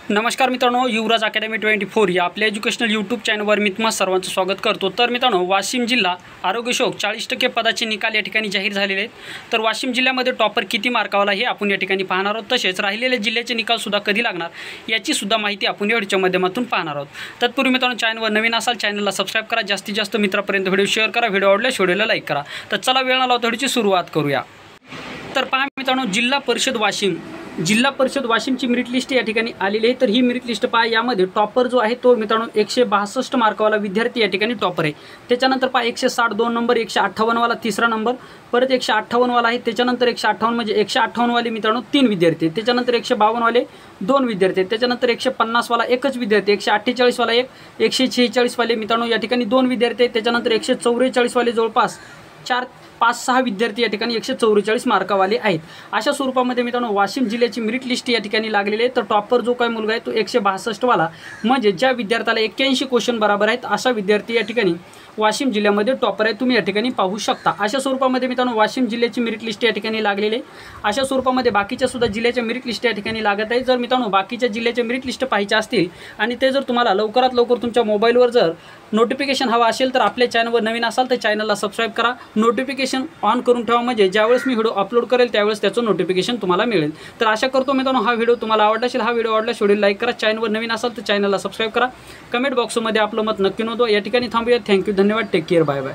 नमस्कार मित्रांनो, युवराज अकॅडमी 24 या आपल्या एज्युकेशनल यूट्यूब चॅनलवर मी तुम्हा सर्वांचं स्वागत करतो। तर मित्रांनो, वाशिम जिल्हा आरोग्य सेवक 40% पदाचे निकाल या ठिकाणी जाहीर झालेले आहेत। तर वाशिम जिल्ह्यामध्ये टॉपर किती मार्कावाला हे आपण या ठिकाणी पाहणार आहोत। तसेच राहिलेले जिल्ह्याचे निकाल सुद्धा कधी लागणार याची सुद्धा माहिती आपण या व्हिडिओच्या माध्यमातून पाहणार आहोत। तत्पूर्वी मित्रांनो, चॅनलवर नवीन असाल चॅनलला सबस्क्राइब करा, जास्तीत जास्त मित्रांपर्यंत व्हिडिओ शेअर करा, व्हिडिओ आवडल्यास व्हिडिओला लाईक करा। तर चला वेळ न लावता व्हिडिओची सुरुवात करूया। तर पहा मित्रांनो, जिल्हा परिषद वाशिमची मेरिट लिस्ट या ठिकाणी आलेली आहे। तर ही मेरिट लिस्ट पहा, यामध्ये टॉपर जो आहे तो मित्रांनो 162 मार्कावाला विद्यार्थी या ठिकाणी टॉपर आहे। त्याच्यानंतर पहा 160 2 नंबर, 158 वाला तिसरा नंबर, परत 158 वाला आहे, त्याच्यानंतर 158 म्हणजे 158 वाले मित्रांनो 3 विद्यार्थी, त्याच्यानंतर 152 वाले 2 विद्यार्थी, त्याच्यानंतर 150 वाला एकच विद्यार्थी, 148 वाला एक, 146 वाले मित्रांनो या ठिकाणी 2 विद्यार्थी, त्याच्यानंतर 144 वाले जवळपास 4-5-6 विद्यार्थी या ठिकाणी 144 मार्कावाले आहेत। अशा स्वरूपामध्ये मित्रांनो वाशिम जिल्ह्याची मेरिट लिस्ट या ठिकाणी लागलेली आहे। तर टॉपर जो काही मुलगा आहे तो 162 वाला, म्हणजे ज्या विद्यार्थ्याला 81 क्वेश्चन बरोबर आहेत अशा विद्यार्थी या ठिकाणी वाशिम जिल्ह्यामध्ये टॉपर आहे, तुम्ही या ठिकाणी पाहू शकता। अशा स्वरूपामध्ये मित्रांनो वाशिम जिल्ह्याची मेरिट लिस्ट या ठिकाणी लागलेली आहे। अशा स्वरूपामध्ये बाकीच्या सुद्धा जिल्ह्याच्या मेरिट लिस्ट या ठिकाणी लागत आहे। जर मित्रांनो बाकीच्या जिल्ह्याच्या मेरिट लिस्ट पाहायच्या असतील आणि ते जर तुम्हाला लवकरात लवकर तुमच्या मोबाईलवर जर नोटिफिकेशन हवा असेल तर आपल्या चॅनलवर नवीन असाल तर चॅनलला सबस्क्राइब करा, नोटिफिकेशन ऑन करून ठेवा, म्हणजे ज्यावेळेस मी व्हिडिओ अपलोड करेल त्यावेळेस त्याचं नोटिफिकेशन तुम्हाला मिळेल। तर आशा करतो मित्रांनो हा व्हिडिओ तुम्हाला आवडला असेल। हा व्हिडिओ आवडल्यास व्हिडिओ लाईक करा, चॅनलवर नवीन असाल तर चॅनलला सबस्क्राइब करा, कमेंट बॉक्समध्ये आपलं मत नक्की नोंदवा। या ठिकाणी थांबूया। थँक्यू, धन्यवाद, टेक केअर, बाय बाय।